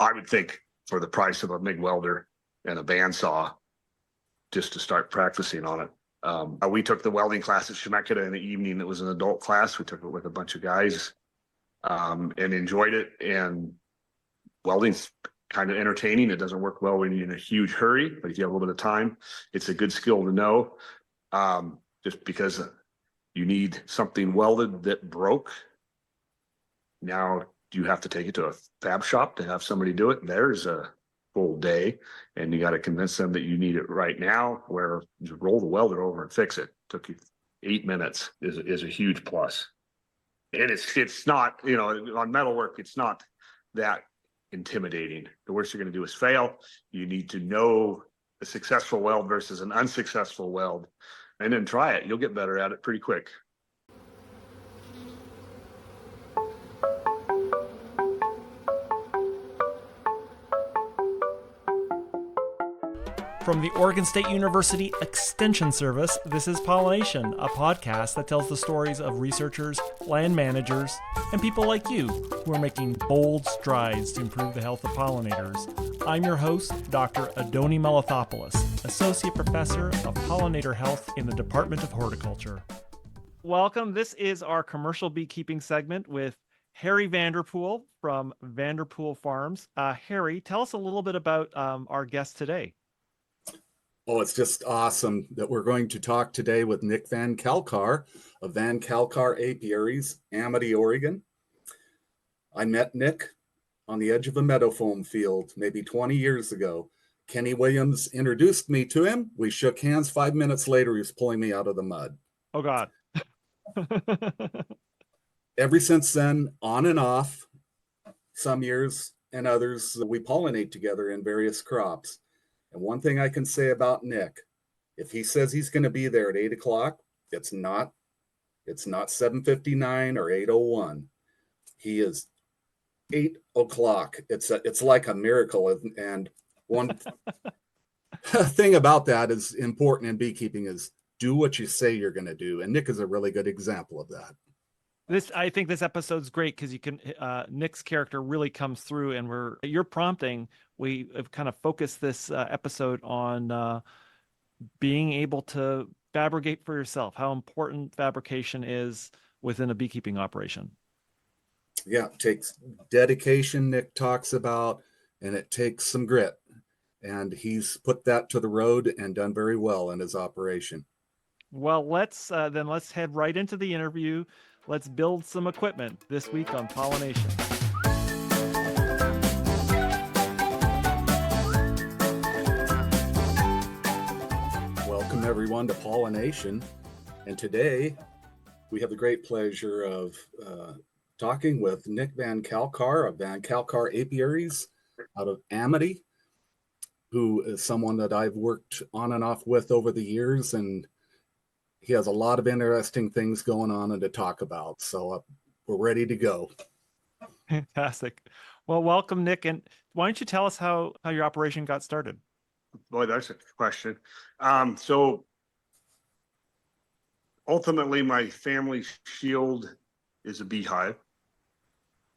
I would think for the price of a MIG welder and a bandsaw, just to start practicing on it. We took the welding class at Chemeketa in the evening. It was an adult class. We took it with a bunch of guys and enjoyed it. And welding's kind of entertaining. It doesn't work well when you're in a huge hurry, but if you have a little bit of time, it's a good skill to know. Just because you need something welded that broke. Now you have to take it to a fab shop to have somebody do it. There's a full day, and you got to convince them that you need it right now, where you roll the welder over and fix it. Took you 8 minutes is a huge plus. And it's not, on metalwork, it's not that intimidating. The worst you're going to do is fail. You need to know a successful weld versus an unsuccessful weld, and then try it. You'll get better at it pretty quick. From the Oregon State University Extension Service, this is PolliNation, a podcast that tells the stories of researchers, land managers, and people like you who are making bold strides to improve the health of pollinators. I'm your host, Dr. Adoni Melathopoulos, Associate Professor of Pollinator Health in the Department of Horticulture. Welcome. This is our commercial beekeeping segment with Harry Vanderpool from Vanderpool Farms. Harry, tell us a little bit about our guest today. Oh, it's just awesome that we're going to talk today with Nick VanCalcar of VanCalcar Apiaries, Amity, Oregon. I met Nick on the edge of a meadow foam field maybe 20 years ago. Kenny Williams introduced me to him. We shook hands. 5 minutes later, he was pulling me out of the mud. Oh, God. Ever since then, on and off, some years and others, we pollinate together in various crops. And one thing I can say about Nick, if he says he's going to be there at 8 o'clock, it's not 7:59 or 8:01. He is 8 o'clock. It's like a miracle. And one thing about that is important in beekeeping is do what you say you're going to do. And Nick is a really good example of that. I think this episode's great because you can Nick's character really comes through, and you're prompting. We have kind of focused this episode on being able to fabricate for yourself, how important fabrication is within a beekeeping operation. Yeah, it takes dedication, Nick talks about, and it takes some grit. And he's put that to the road and done very well in his operation. Well, let's head right into the interview. Let's build some equipment this week on PolliNation. Welcome everyone to PolliNation. And today we have the great pleasure of talking with Nick VanCalcar of VanCalcar Apiaries out of Amity, who is someone that I've worked on and off with over the years, and he has a lot of interesting things going on and to talk about. So we're ready to go. Fantastic. Well, welcome, Nick. And why don't you tell us how your operation got started? Boy, that's a question. So ultimately, my family shield is a beehive.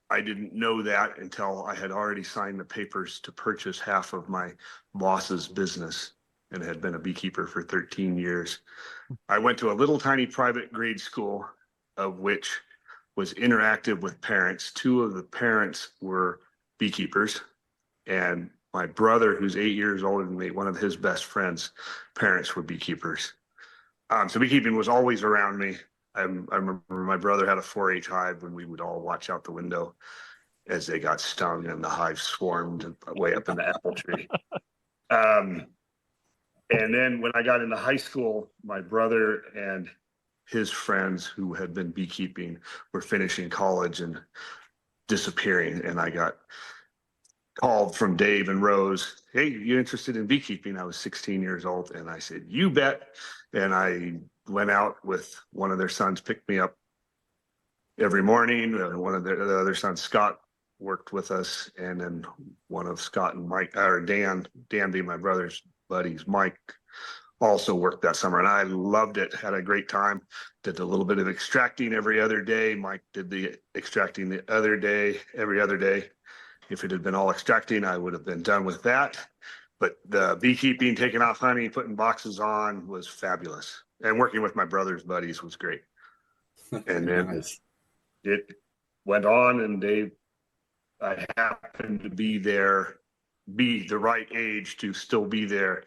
I didn't know that until I had already signed the papers to purchase half of my boss's business and had been a beekeeper for 13 years. I went to a little tiny private grade school, of which was interactive with parents. 2 of the parents were beekeepers, and my brother, who's 8 years older than me, one of his best friends' parents were beekeepers. So beekeeping was always around me. I remember my brother had a 4-H hive when we would all watch out the window as they got stung and the hive swarmed way up in the apple tree. And then when I got into high school, my brother and his friends who had been beekeeping were finishing college and disappearing. And I got called from Dave and Rose, "Hey, you interested in beekeeping?" I was 16 years old. And I said, "You bet." And I went out with one of their sons, picked me up every morning. One of the other sons, Scott, worked with us. And then one of Scott and Mike, or Dan being my brother's buddies, Mike, also worked that summer, and I loved it. Had a great time. Did a little bit of extracting every other day. Mike did the extracting every other day, If it had been all extracting, I would have been done with that. But the beekeeping, taking off honey, putting boxes on was fabulous. And working with my brother's buddies was great. And then Nice. it went on, and I happened to be there, be the right age to still be there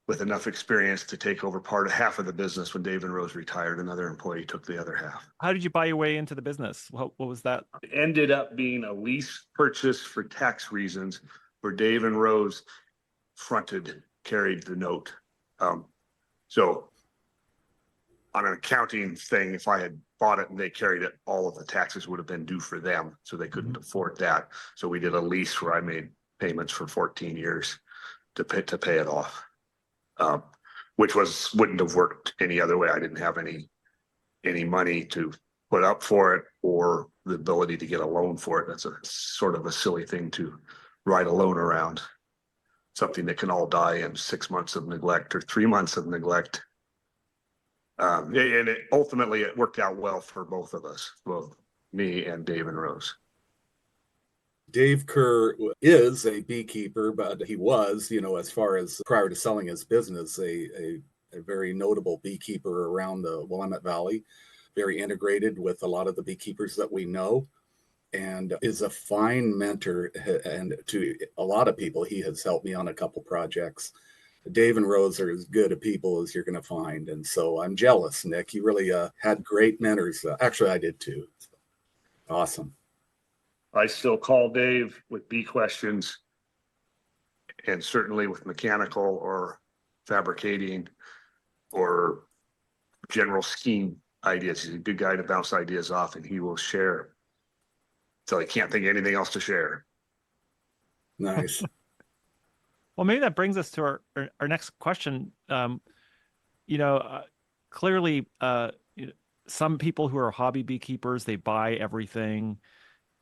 with enough experience to take over half of the business. When Dave and Rose retired, another employee took the other half. How did you buy your way into the business? What was that? It ended up being a lease purchase for tax reasons, where Dave and Rose carried the note. So on an accounting thing, if I had bought it and they carried it, all of the taxes would have been due for them. So they couldn't afford that. So we did a lease where I made payments for 14 years to pay it off. Which wouldn't have worked any other way. I didn't have any money to put up for it or the ability to get a loan for it. That's a sort of a silly thing to write a loan around. Something that can all die in 6 months of neglect or 3 months of neglect. And ultimately it worked out well for both of us, both me and Dave and Rose. Dave Kerr is a beekeeper, but he was, as far as prior to selling his business, a very notable beekeeper around the Willamette Valley, very integrated with a lot of the beekeepers that we know, and is a fine mentor. And to a lot of people, he has helped me on a couple projects. Dave and Rose are as good a people as you're going to find. And so I'm jealous, Nick. You really had great mentors. Actually, I did too. Awesome. I still call Dave with bee questions, and certainly with mechanical or fabricating or general scheme ideas. He's a good guy to bounce ideas off, and he will share till I can't think of anything else to share. Nice. Well, maybe that brings us to our next question. Clearly, some people who are hobby beekeepers, they buy everything.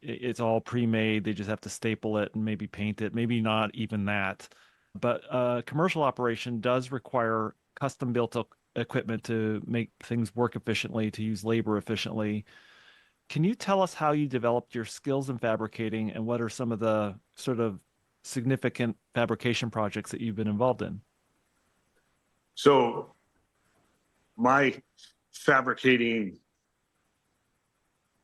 It's all pre-made. They just have to staple it and maybe paint it, maybe not even that. But commercial operation does require custom built equipment to make things work efficiently, to use labor efficiently. Can you tell us how you developed your skills in fabricating, and what are some of the sort of significant fabrication projects that you've been involved in? So my fabricating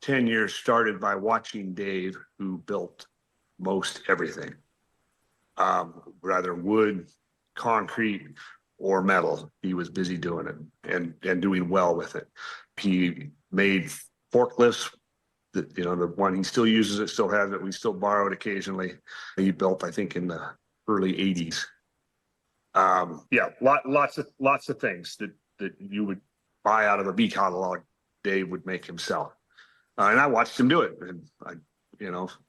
10 years started by watching Dave, who built most everything, rather wood, concrete, or metal. He was busy doing it and doing well with it. He made forklifts. The one he still uses, it still has it. We still borrow it occasionally. He built, I think, in the early 80s. Lots of things that you would buy out of a bee catalog, Dave would make himself. And I watched him do it, and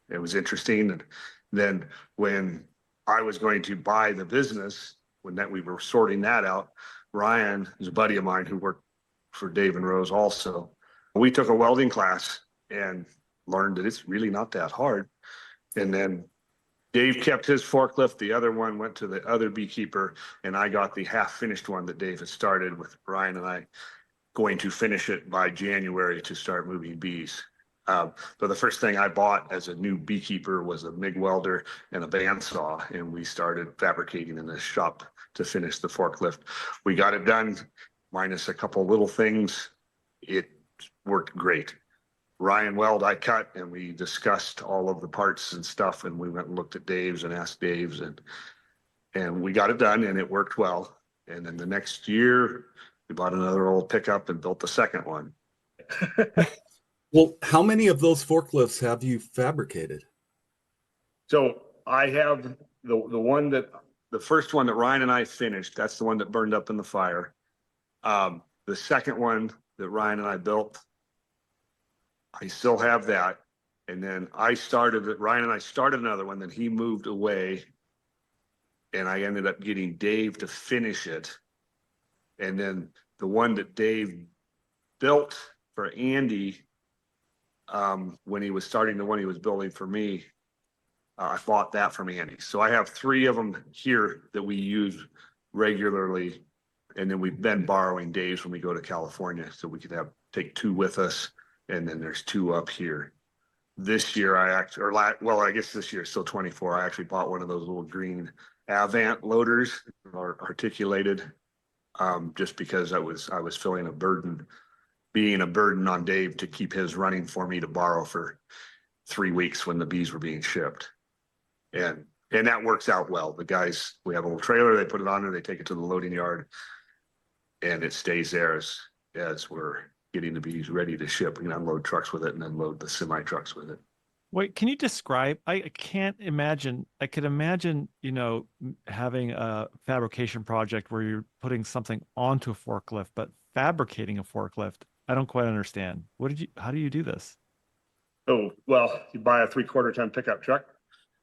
it was interesting. And then when I was going to buy the business, we were sorting that out, Ryan is a buddy of mine who worked for Dave and Rose also. We took a welding class and learned that it's really not that hard. And then Dave kept his forklift. The other one went to the other beekeeper, and I got the half finished one that Dave had started, with Ryan and I going to finish it by January to start moving bees. So the first thing I bought as a new beekeeper was a MIG welder and a bandsaw, and we started fabricating in the shop to finish the forklift. We got it done, minus a couple little things. It worked great. Ryan weld, I cut, and we discussed all of the parts and stuff, and we went and looked at Dave's and asked Dave's, and we got it done, and it worked well. And then the next year, we bought another old pickup and built the second one. Well, how many of those forklifts have you fabricated? So I have the first one that Ryan and I finished. That's the one that burned up in the fire. The second one that Ryan and I built, I still have that. And then Ryan and I started another one, then he moved away, and I ended up getting Dave to finish it. And then the one that Dave built for Andy, when he was starting the one he was building for me, I bought that from Andy. So I have 3 of them here that we use regularly. And then we've been borrowing Dave's when we go to California, so we could take 2 with us. And then there's 2 up here. This year I actually, well, I guess this year still 24. I actually bought one of those little green Avant loaders or articulated, just because I was feeling being a burden on Dave to keep his running for me to borrow for 3 weeks when the bees were being shipped. And that works out well. The guys, we have a little trailer, they put it on there, they take it to the loading yard, and it stays there as we're getting the bees ready to ship. We can unload trucks with it and then load the semi trucks with it. Wait, can you describe? I can't imagine. I could imagine, having a fabrication project where you're putting something onto a forklift, but fabricating a forklift, I don't quite understand. How do you do this? Oh, well, you buy a 3/4 ton pickup truck,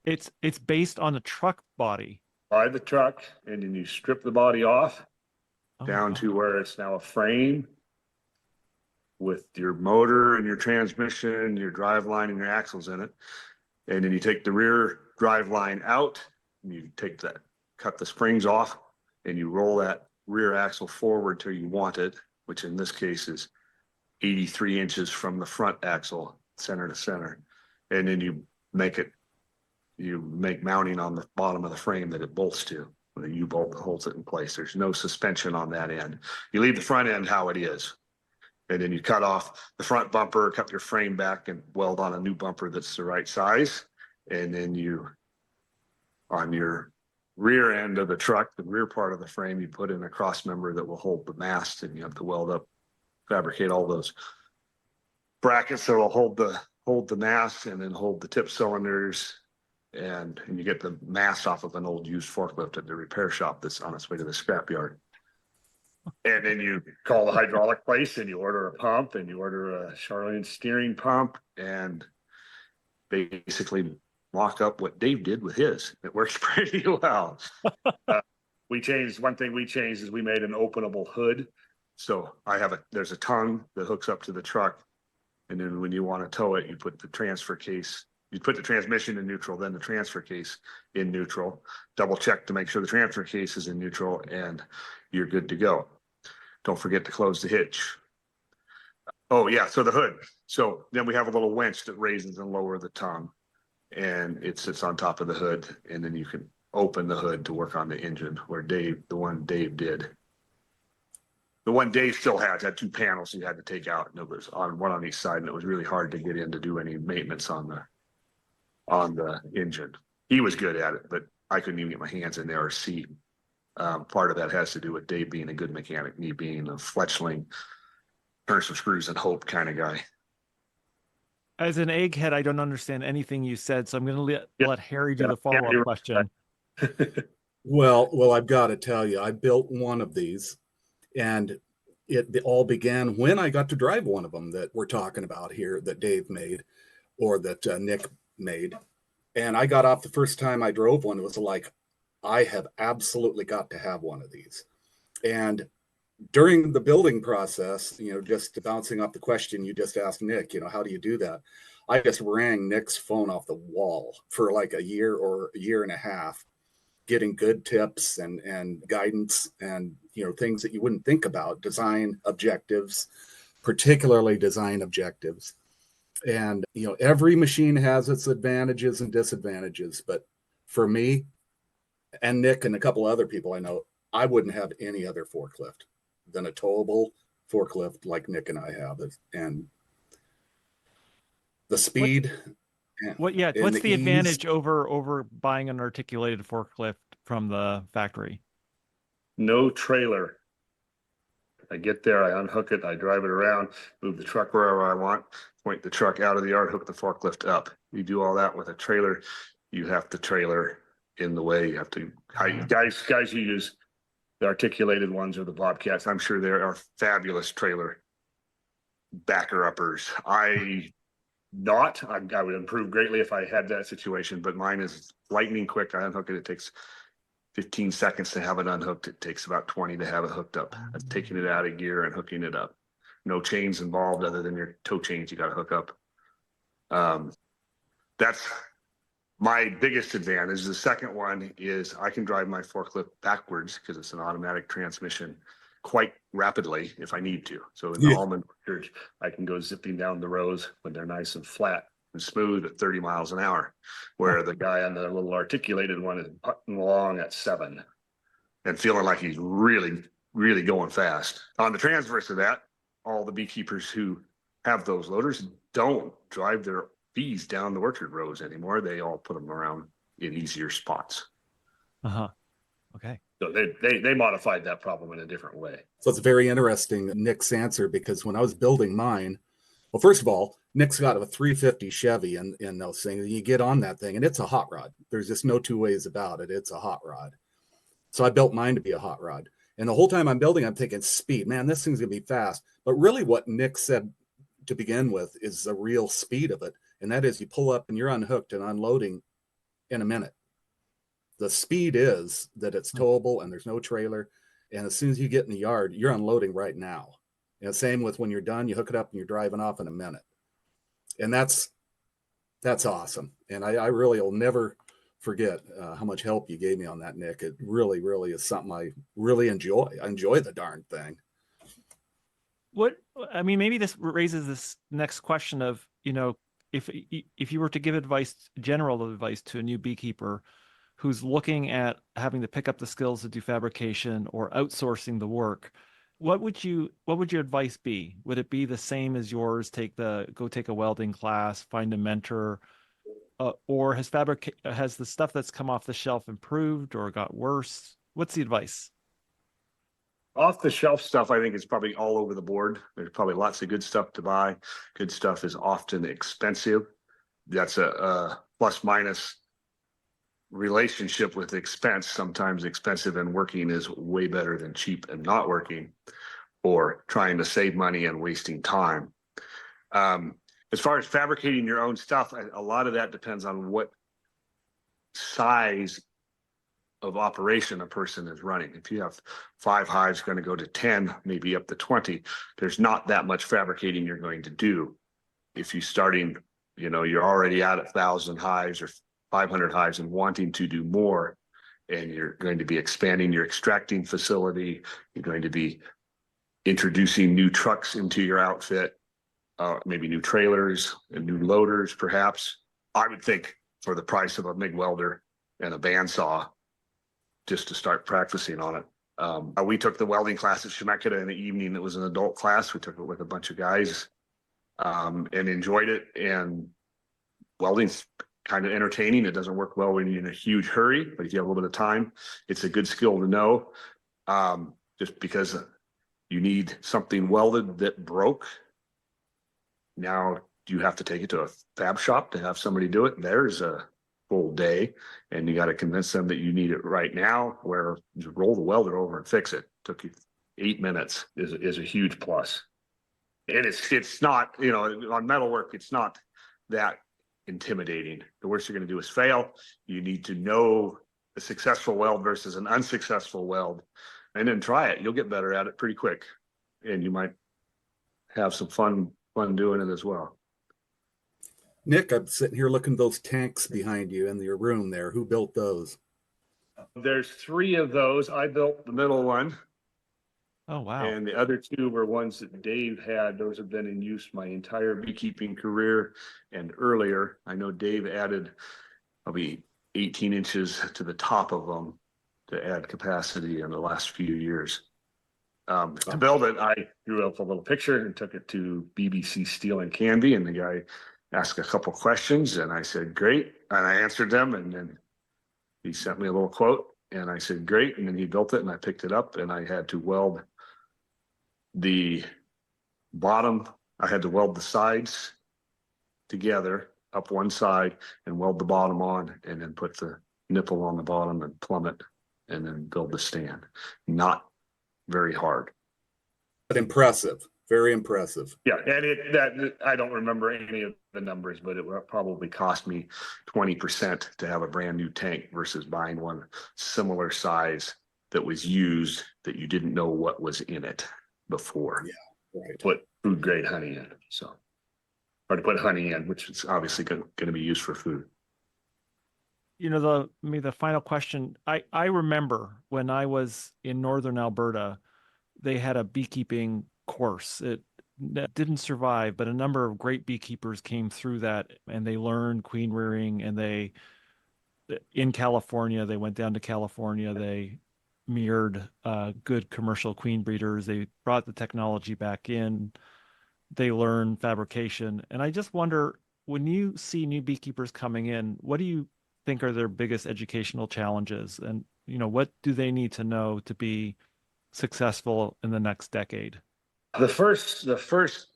It's based on a truck body. buy the truck, and then you strip the body off Oh, down wow. to where it's now a frame with your motor and your transmission, your drive line and your axles in it. And then you take the rear drive line out and you cut the springs off, and you roll that rear axle forward till you want it, which in this case is 83 inches from the front axle, center to center. And then you make mounting on the bottom of the frame that it bolts to, with a U-bolt that holds it in place. There's no suspension on that end. You leave the front end how it is. And then you cut off the front bumper, cut your frame back, and weld on a new bumper that's the right size. And then on your rear end of the truck, the rear part of the frame, you put in a cross member that will hold the mast, and you have to fabricate all those brackets that will hold the mast and then hold the tip cylinders. And you get the mast off of an old used forklift at the repair shop that's on its way to the scrapyard. And then you call the hydraulic place and you order a pump and you order a Charlene steering pump and basically mock up what Dave did with his. It works pretty well. One thing we changed is we made an openable hood. So there's a tongue that hooks up to the truck. And then when you want to tow it, you put the transfer case, you put the transmission in neutral, then the transfer case in neutral, double check to make sure the transfer case is in neutral, and you're good to go. Don't forget to close the hitch. Oh yeah, so the hood. So then we have a little winch that raises and lowers the tongue, and it sits on top of the hood, and then you can open the hood to work on the engine, where the one Dave still had 2 panels you had to take out, and it was one on each side, and it was really hard to get in to do any maintenance on the engine. He was good at it, but I couldn't even get my hands in there or see. Part of that has to do with Dave being a good mechanic, me being a fletchling, turn some screws and hope kind of guy. As an egghead, I don't understand anything you said, so I'm going to let Harry do the follow-up question. Well, I've got to tell you, I built one of these, and it all began when I got to drive one of them that we're talking about here, that Dave made, or that Nick made. And I got off the first time I drove one, it was like, I have absolutely got to have one of these. And during the building process, just bouncing off the question you just asked Nick, how do you do that? I just rang Nick's phone off the wall for like a year or a year and a half, getting good tips and guidance and, things that you wouldn't think about, design objectives, particularly design objectives. And, every machine has its advantages and disadvantages, but for me and Nick and a couple other people I know, I wouldn't have any other forklift than a towable forklift like Nick and I have. And the speed. What's the advantage over buying an articulated forklift from the factory? No trailer. I get there, I unhook it, I drive it around, move the truck wherever I want, point the truck out of the yard, hook the forklift up. You do all that with a trailer, you have to trailer in the way. You have to, guys who use the articulated ones or the Bobcats, I'm sure there are fabulous trailer backer uppers. I would improve greatly if I had that situation, but mine is lightning quick. I unhook it, it takes 15 seconds to have it unhooked. It takes about 20 to have it hooked up. That's taking it out of gear and hooking it up. No chains involved other than your toe chains you got to hook up. That's my biggest advantage. The second one is I can drive my forklift backwards because it's an automatic transmission quite rapidly if I need to. So in the almond orchard, I can go zipping down the rows when they're nice and flat. smooth at 30 miles an hour, where the guy on the little articulated one is putting along at 7 and feeling like he's really, really going fast. On the transverse of that, all the beekeepers who have those loaders don't drive their bees down the orchard rows anymore. They all put them around in easier spots. Uh-huh. Okay. So they modified that problem in a different way. So it's very interesting, Nick's answer, because when I was building mine, well, first of all, Nick's got a 350 Chevy in those things. You get on that thing and it's a hot rod. There's just no two ways about it. It's a hot rod. So I built mine to be a hot rod. And the whole time I'm building, I'm thinking speed, man, this thing's gonna be fast. But really what Nick said to begin with is the real speed of it. And that is you pull up and you're unhooked and unloading in a minute. The speed is that it's towable and there's no trailer. And as soon as you get in the yard, you're unloading right now. And same with when you're done, you hook it up and you're driving off in a minute. And that's awesome. And I really will never forget how much help you gave me on that, Nick. It really, really is something I really enjoy. I enjoy the darn thing. Maybe this raises this next question of, if you were to give general advice to a new beekeeper who's looking at having to pick up the skills to do fabrication or outsourcing the work, what would your advice be? Would it be the same as yours? Go take a welding class, find a mentor, or has the stuff that's come off the shelf improved or got worse? What's the advice? Off the shelf stuff, I think is probably all over the board. There's probably lots of good stuff to buy. Good stuff is often expensive. That's a plus minus relationship with expense. Sometimes expensive and working is way better than cheap and not working, or trying to save money and wasting time. As far as fabricating your own stuff, a lot of that depends on what size of operation a person is running. If you have 5 hives going to go to 10, maybe up to 20, there's not that much fabricating you're going to do. If you're starting, you're already at 1,000 hives or 500 hives and wanting to do more, and you're going to be expanding your extracting facility, you're going to be introducing new trucks into your outfit, maybe new trailers and new loaders, perhaps. I would think for the price of a MIG welder and a bandsaw, just to start practicing on it. We took the welding class at Chemeketa in the evening. It was an adult class. We took it with a bunch of guys and enjoyed it. And welding's kind of entertaining. It doesn't work well when you're in a huge hurry, but if you have a little bit of time, it's a good skill to know. Just because you need something welded that broke, now you have to take it to a fab shop to have somebody do it. There's a full day, and you got to convince them that you need it right now, where you roll the welder over and fix it. Took you 8 minutes is a huge plus. And it's not, on metalwork, it's not that intimidating. The worst you're going to do is fail. You need to know a successful weld versus an unsuccessful weld, and then try it. You'll get better at it pretty quick, and you might have some fun doing it as well. Nick, I'm sitting here looking at those tanks behind you in your room there. Who built those? There's 3 of those. I built the middle one. Oh, wow. And the other 2 were ones that Dave had. Those have been in use my entire beekeeping career and earlier. I know Dave added probably 18 inches to the top of them to add capacity in the last few years. To build it, I drew up a little picture and took it to BBC Steel and Canby, and the guy asked a couple questions, and I said, great. And I answered them, and then he sent me a little quote, and I said, great. And then he built it, and I picked it up, and I had to weld the bottom. I had to weld the sides together up one side and weld the bottom on, and then put the nipple on the bottom and plumb it, and then build the stand. Not very hard. But impressive. Very impressive. Yeah, and that I don't remember any of the numbers, but it would probably cost me 20% to have a brand new tank versus buying one similar size that was used that you didn't know what was in it before. Yeah, right. Put food grade honey in, or to put honey in, which is obviously going to be used for food. The final question. I remember when I was in northern Alberta, they had a beekeeping course. that didn't survive, but a number of great beekeepers came through that and they learned queen rearing, and in California, they went down to California, they mirrored good commercial queen breeders. They brought the technology back in. They learned fabrication. And I just wonder, when you see new beekeepers coming in, what do you think are their biggest educational challenges? And, what do they need to know to be successful in the next decade? The first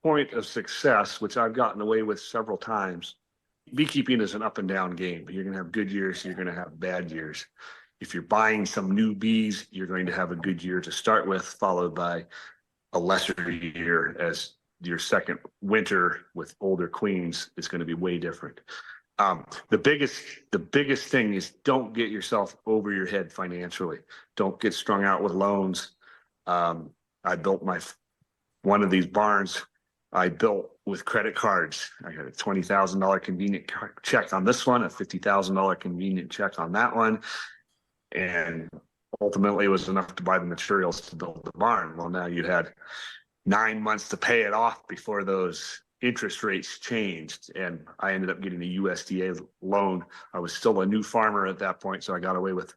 point of success, which I've gotten away with several times, beekeeping is an up and down game. You're going to have good years, you're going to have bad years. If you're buying some new bees, you're going to have a good year to start with, followed by a lesser year, as your second winter with older queens is going to be way different. The biggest thing is, don't get yourself over your head financially. Don't get strung out with loans. I built one of these barns. I built with credit cards. I got a $20,000 convenient check on this one, a $50,000 convenient check on that one, and ultimately it was enough to buy the materials to build the barn. Well, now you had 9 months to pay it off before those interest rates changed, and I ended up getting a USDA loan. I was still a new farmer at that point, so I got away with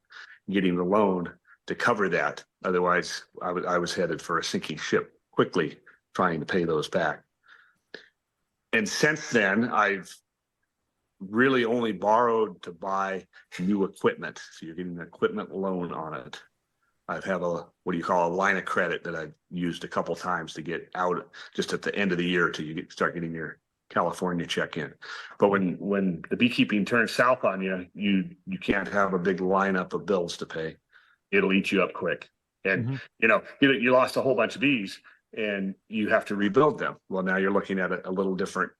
getting the loan to cover that. Otherwise, I was headed for a sinking ship quickly, trying to pay those back. And since then, I've really only borrowed to buy new equipment. So you're getting an equipment loan on it. I have a a line of credit that I've used a couple times to get out just at the end of the year till you start getting your California check in. But when the beekeeping turns south on you, you can't have a big lineup of bills to pay. It'll eat you up quick. And you lost a whole bunch of bees and you have to rebuild them. Well, now you're looking at a little different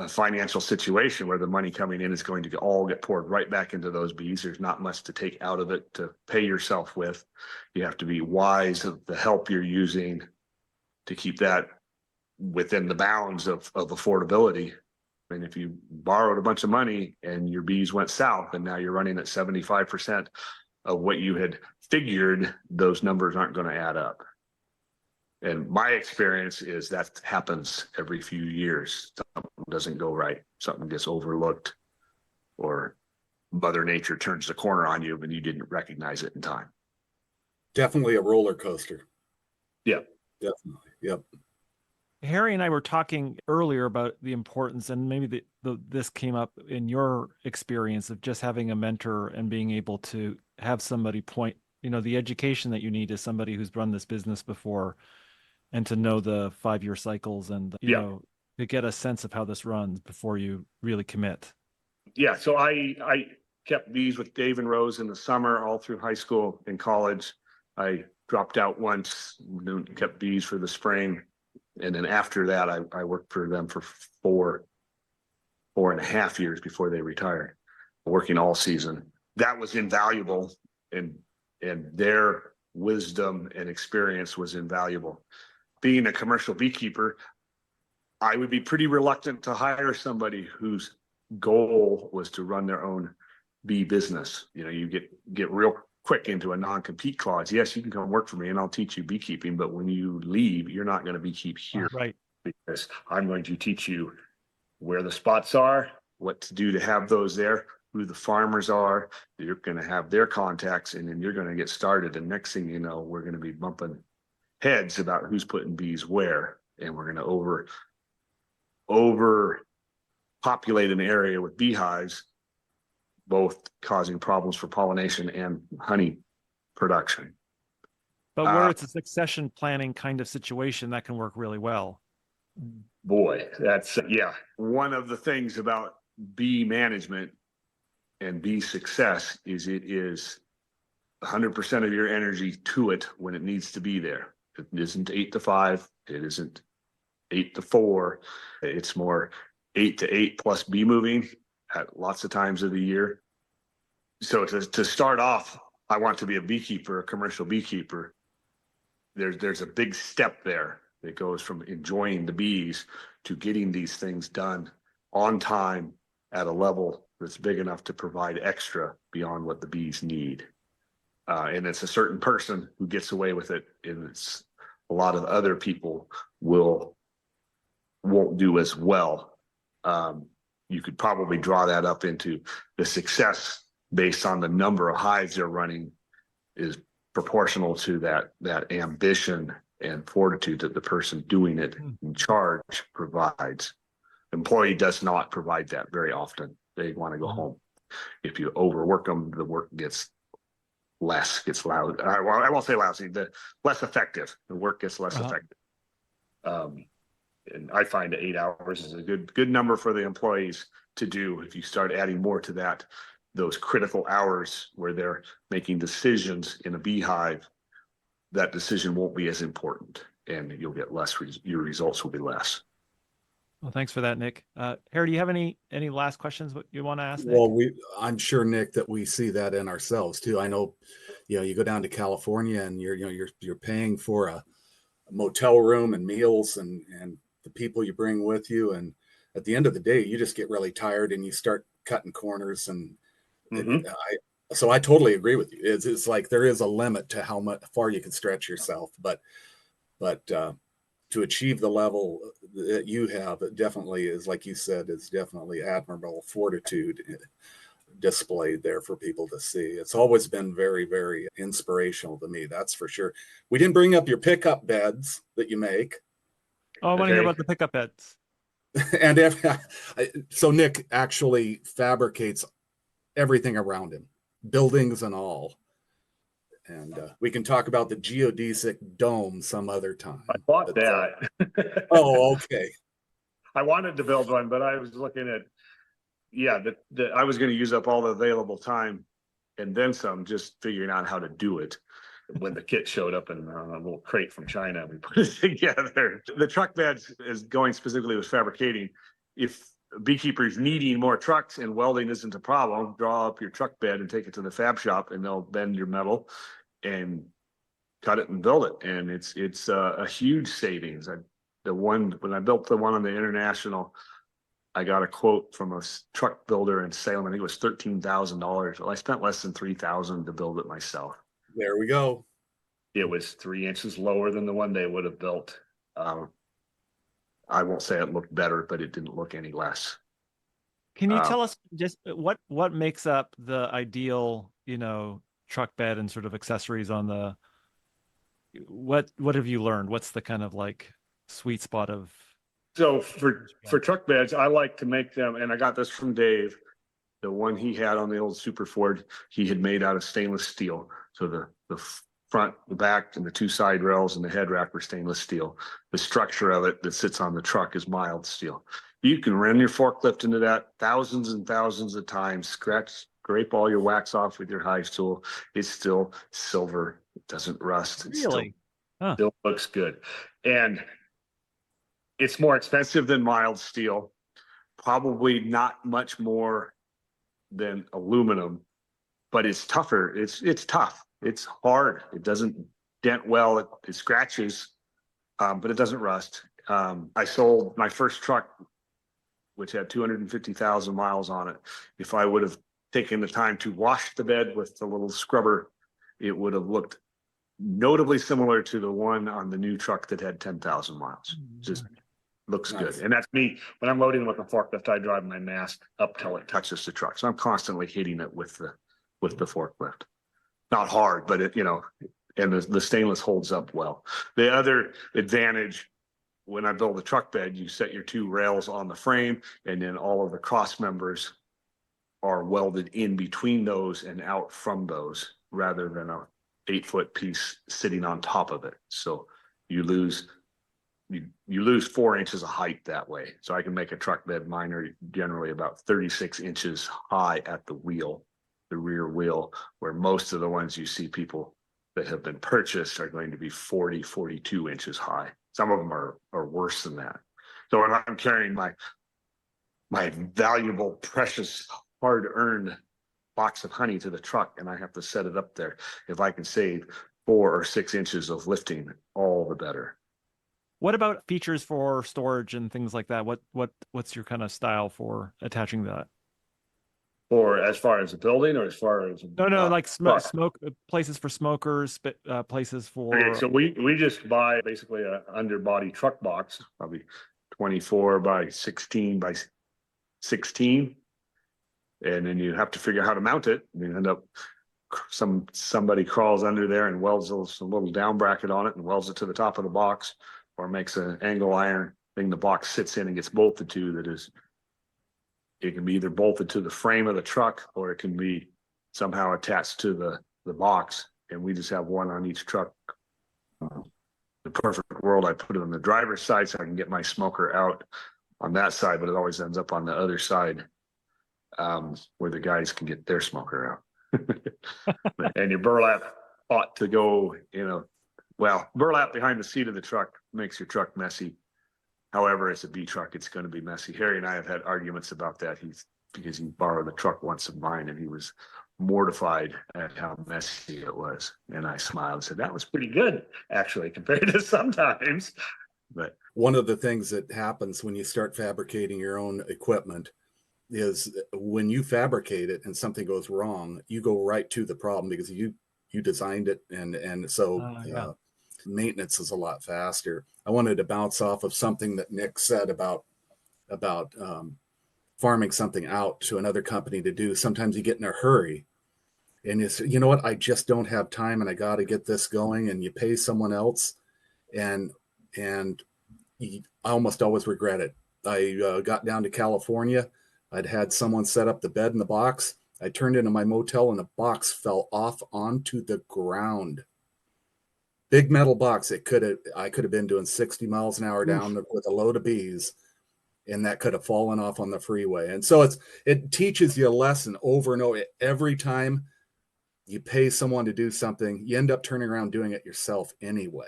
financial situation where the money coming in is going to all get poured right back into those bees. There's not much to take out of it to pay yourself with. You have to be wise of the help you're using to keep that within the bounds of affordability. And if you borrowed a bunch of money and your bees went south and now you're running at 75% of what you had figured, those numbers aren't going to add up. And my experience is that happens every few years. Something doesn't go right. Something gets overlooked, or Mother Nature turns the corner on you and you didn't recognize it in time. Definitely a roller coaster. Yeah. Definitely. Yep. Harry and I were talking earlier about the importance, and maybe this came up in your experience of just having a mentor and being able to have somebody point, the education that you need is somebody who's run this business before, and to know the 5-year cycles and, to get a sense of how this runs before you really commit. Yeah. So I kept bees with Dave and Rose in the summer, all through high school and college. I dropped out once, kept bees for the spring. And then after that, I worked for them for 4.5 years before they retired, working all season. That was invaluable, and their wisdom and experience was invaluable. Being a commercial beekeeper, I would be pretty reluctant to hire somebody whose goal was to run their own bee business. You get real quick into a non-compete clause. Yes, you can come work for me and I'll teach you beekeeping, but when you leave, you're not going to beekeep here. Right. Because I'm going to teach you where the spots are, what to do to have those there, who the farmers are. You're going to have their contacts, and then you're going to get started. And next thing you know, we're going to be bumping heads about who's putting bees where, and we're going to overpopulate an area with beehives, both causing problems for pollination and honey production. But where it's a succession planning kind of situation, that can work really well. Boy, that's one of the things about bee management and bee success is it is 100% of your energy to it when it needs to be there. It isn't 8 to 5. It isn't 8 to 4. It's more 8 to 8 plus bee moving at lots of times of the year. So to start off, I want to be a beekeeper, a commercial beekeeper. There's a big step there that goes from enjoying the bees to getting these things done on time at a level that's big enough to provide extra beyond what the bees need. And it's a certain person who gets away with it, and it's a lot of other people won't do as well. You could probably draw that up into the success based on the number of hives they're running is proportional to that ambition and fortitude that the person doing it in charge provides. Employee does not provide that very often. They want to go home. If you overwork them, the work gets loud. I won't say lousy, the less effective. The work gets less effective. And I find 8 hours is a good number for the employees to do. If you start adding more to that, those critical hours where they're making decisions in a beehive, that decision won't be as important, and you'll get less. Your results will be less. Well, thanks for that, Nick. Harry, do you have any last questions you want to ask, Nick? Well, I'm sure, Nick, that we see that in ourselves too. I know, you go down to California and you're paying for a motel room and meals and the people you bring with you, and at the end of the day, you just get really tired and you start cutting corners. And so I totally agree with you. It's like there is a limit to how far you can stretch yourself, but to achieve the level that you have, it definitely is, like you said, is definitely admirable fortitude displayed there for people to see. It's always been very, very inspirational to me. That's for sure. We didn't bring up your pickup beds that you make. Oh, I want to hear about the pickup beds. And so Nick actually fabricates everything around him, buildings and all. And we can talk about the geodesic dome some other time. I bought that. Oh, okay. I wanted to build one, but I was looking at, I was going to use up all the available time and then some, just figuring out how to do it. When the kit showed up in a little crate from China, we put it together. The truck beds is going specifically with fabricating. If beekeepers needing more trucks and welding isn't a problem, draw up your truck bed and take it to the fab shop, and they'll bend your metal and cut it and build it. And it's a huge savings. When I built the one on the International, I got a quote from a truck builder in Salem. I think it was $13,000. Well, I spent less than $3,000 to build it myself. There we go. It was 3 inches lower than the one they would have built. I won't say it looked better, but it didn't look any less. Can you tell us just what makes up the ideal, truck bed and sort of accessories on the, what have you learned? What's the kind of like sweet spot of? So for truck beds, I like to make them, and I got this from Dave. The one he had on the old Super Ford, he had made out of stainless steel. So the front, the back, and the two side rails and the head rack were stainless steel. The structure of it that sits on the truck is mild steel. You can run your forklift into that thousands and thousands of times, scrape all your wax off with your hive tool. It's still silver. It doesn't rust. It still looks good. And it's more expensive than mild steel, probably not much more than aluminum, but it's tougher. It's tough. It's hard. It doesn't dent well. It scratches, but it doesn't rust. I sold my first truck, which had 250,000 miles on it. If I would have taken the time to wash the bed with the little scrubber, it would have looked notably similar to the one on the new truck that had 10,000 miles. Just looks good. And that's me. When I'm loading with the forklift, I drive my mast up till it touches the truck. So I'm constantly hitting it with the forklift. Not hard, but and the stainless holds up well. The other advantage, when I build a truck bed, you set your two rails on the frame, and then all of the cross members are welded in between those and out from those, rather than a 8-foot piece sitting on top of it. So you lose 4 inches of height that way. So I can make a truck bed. Mine are generally about 36 inches high at the wheel, the rear wheel, where most of the ones you see people that have been purchased are going to be 40, 42 inches high. Some of them are worse than that. So when I'm carrying my valuable, precious, hard-earned box of honey to the truck and I have to set it up there, if I can save 4 or 6 inches of lifting, all the better. What about features for storage and things like that? What's your kind of style for attaching that? Or as far as the building, or as far as No, like truck? smoke places for smokers, places for. Okay, so we just buy basically a underbody truck box, probably 24 by 16 by 16. And then you have to figure out how to mount it. And you end up somebody crawls under there and welds a little down bracket on it and welds it to the top of the box, or makes an angle iron thing the box sits in and gets bolted to. That is, it can be either bolted to the frame of the truck, or it can be somehow attached to the box. And we just have one on each truck. The perfect world, I put it on the driver's side so I can get my smoker out on that side, but it always ends up on the other side, where the guys can get their smoker out. And your burlap ought to go, well, burlap behind the seat of the truck makes your truck messy. However, it's a B truck, it's going to be messy. Harry and I have had arguments about that. Because he borrowed the truck once of mine, and he was mortified at how messy it was. And I smiled and said, that was pretty good, actually, compared to sometimes. But one of the things that happens when you start fabricating your own equipment is when you fabricate it and something goes wrong, you go right to the problem because you designed it, and so maintenance is a lot faster. I wanted to bounce off of something that Nick said about farming something out to another company to do. Sometimes you get in a hurry and you say, you know what, I just don't have time and I got to get this going, and you pay someone else, and I almost always regret it. I got down to California. I'd had someone set up the bed in the box. I turned into my motel and the box fell off onto the ground. Big metal box. I could have been doing 60 miles an hour down with a load of bees, and that could have fallen off on the freeway. And so it teaches you a lesson over and over. Every time you pay someone to do something, you end up turning around doing it yourself anyway.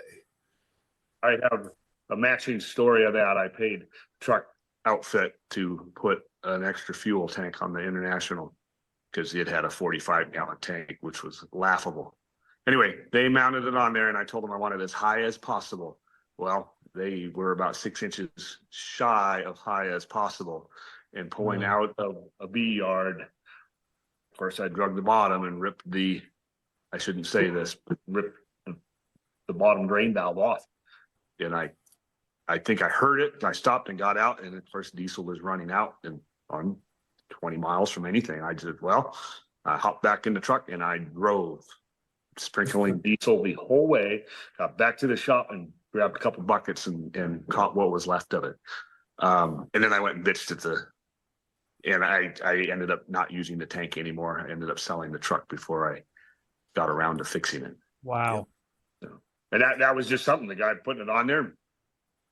I have a matching story of that. I paid truck outfit to put an extra fuel tank on the International because it had a 45-gallon tank, which was laughable. Anyway, they mounted it on there, and I told them I wanted it as high as possible. Well, they were about 6 inches shy of high as possible, and pulling out of a bee yard. Of course, I drug the bottom and ripped I shouldn't say this, but ripped the bottom drain valve off. And I think I heard it. I stopped and got out, and of course diesel was running out, and on 20 miles from anything. I said, well, I hopped back in the truck and I drove, sprinkling diesel the whole way, got back to the shop and grabbed a couple buckets and caught what was left of it. And then I went and bitched at and I ended up not using the tank anymore. I ended up selling the truck before I got around to fixing it. Wow. So, and that was just something, the guy putting it on there,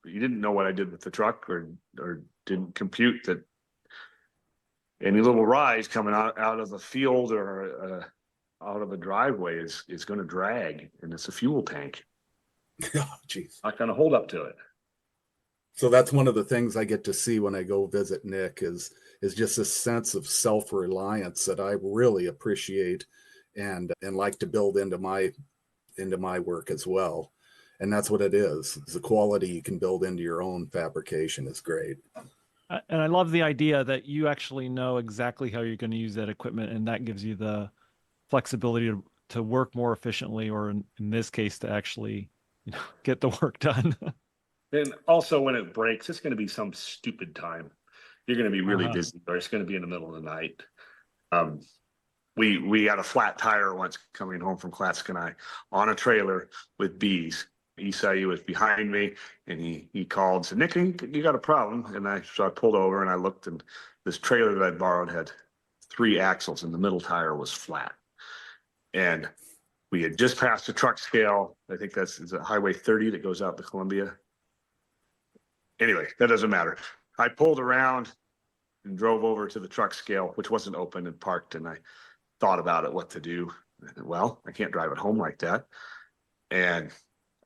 he didn't know what I did with the truck, or didn't compute that any little rise coming out of the field or out of a driveway is going to drag, and it's a fuel tank. Oh, geez. Not going to hold up to it. So that's one of the things I get to see when I go visit Nick is just this sense of self-reliance that I really appreciate and like to build into my work as well. And that's what it is. The quality you can build into your own fabrication is great. And I love the idea that you actually know exactly how you're going to use that equipment, and that gives you the flexibility to work more efficiently, or in this case, to actually get the work done. And also, when it breaks, it's going to be some stupid time. You're going to be really busy, or it's going to be in the middle of the night. We had a flat tire once coming home from Clatskanie on a trailer with bees. Isai was behind me, and he called and said, Nick, you got a problem? And so I pulled over and I looked, and this trailer that I'd borrowed had 3 axles, and the middle tire was flat. And we had just passed the truck scale. I think is it Highway 30 that goes out to Columbia. Anyway, that doesn't matter. I pulled around and drove over to the truck scale, which wasn't open, and parked, and I thought about it, what to do. Well, I can't drive it home like that. And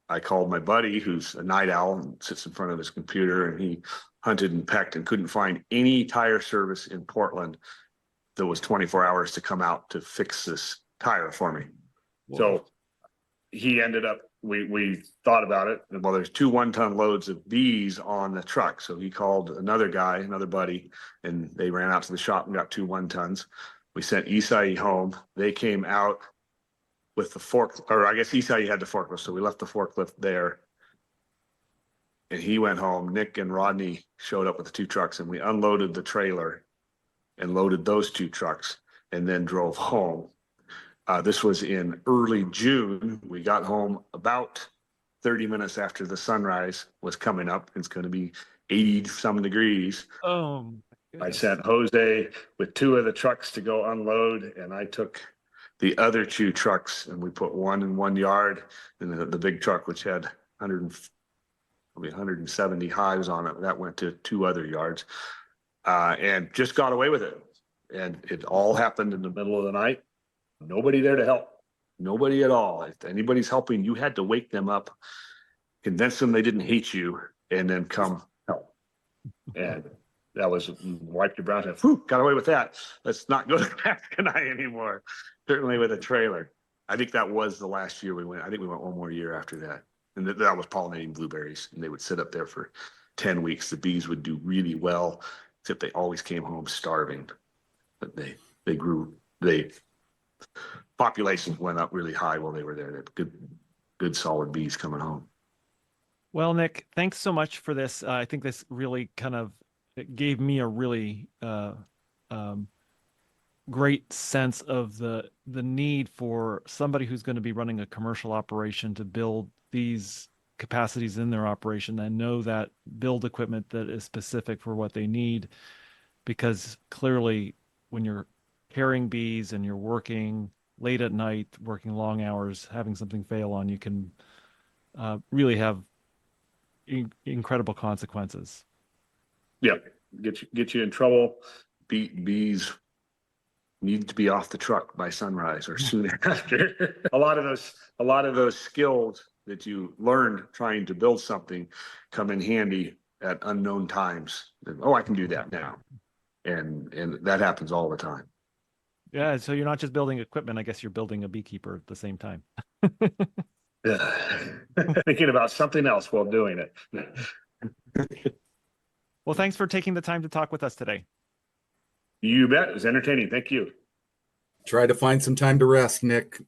I called my buddy, who's a night owl and sits in front of his computer, and he hunted and pecked and couldn't find any tire service in Portland that was 24 hours to come out to fix this tire for me. Whoa. So he ended up we thought about it. Well, there's 2 1-ton loads of bees on the truck. So he called another guy, another buddy, and they ran out to the shop and got 2 1-tons. We sent Isai home. They came out with the fork, or I guess Isai had the forklift. So we left the forklift there. And he went home. Nick and Rodney showed up with the 2 trucks, and we unloaded the trailer and loaded those 2 trucks and then drove home. This was in early June. We got home about 30 minutes after the sunrise was coming up. It's going to be 80 some degrees. Oh, I sent Jose with 2 of the trucks to go unload, and I took the other 2 trucks, and we put one in one yard, and the big truck, which had 170 hives on it, that went to 2 other yards, and just got away with it. And it all happened in the middle of the night. Nobody there to help. Nobody at all. If anybody's helping, you had to wake them up, convince them they didn't hate you, and then come help. And that was wiped your brow and said, "Whew, got away with that. Let's not go to Pascanai anymore." Certainly with a trailer. I think that was the last year we went. I think we went one more year after that. And that was pollinating blueberries. And they would sit up there for 10 weeks. The bees would do really well, except they always came home starving. But they grew, populations went up really high while they were there. They had good solid bees coming home. Well, Nick, thanks so much for this. I think this really kind of it gave me a really great sense of the need for somebody who's going to be running a commercial operation to build these capacities in their operation and know that build equipment that is specific for what they need. Because clearly, when you're carrying bees and you're working late at night, working long hours, having something fail on you can really have incredible consequences. Yeah, get you in trouble. Bees need to be off the truck by sunrise or soon after. A lot of those skills that you learned trying to build something come in handy at unknown times. Oh, I can do that now. And that happens all the time. Yeah, so you're not just building equipment, I guess you're building a beekeeper at the same time. Thinking about something else while doing it. Well, thanks for taking the time to talk with us today. You bet. It was entertaining. Thank you. Try to find some time to rest, Nick.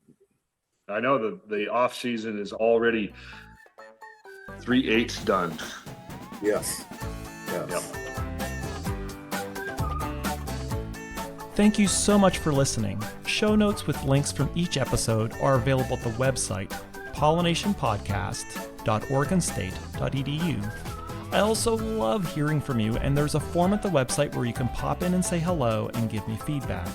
I know the off season is already 3/8 done. Yes. Yes. Yep. Thank you so much for listening. Show notes with links from each episode are available at the website pollinationpodcast.oregonstate.edu. I also love hearing from you, and there's a form at the website where you can pop in and say hello and give me feedback.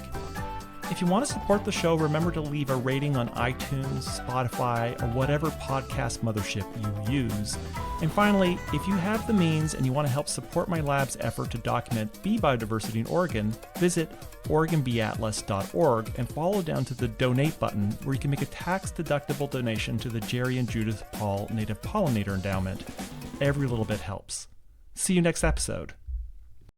If you want to support the show, remember to leave a rating on iTunes, Spotify, or whatever podcast mothership you use. And finally, if you have the means and you want to help support my lab's effort to document bee biodiversity in Oregon, visit OregonBeeAtlas.org and follow down to the donate button where you can make a tax-deductible donation to the Jerry and Judith Paul Native Pollinator Endowment. Every little bit helps. See you next episode.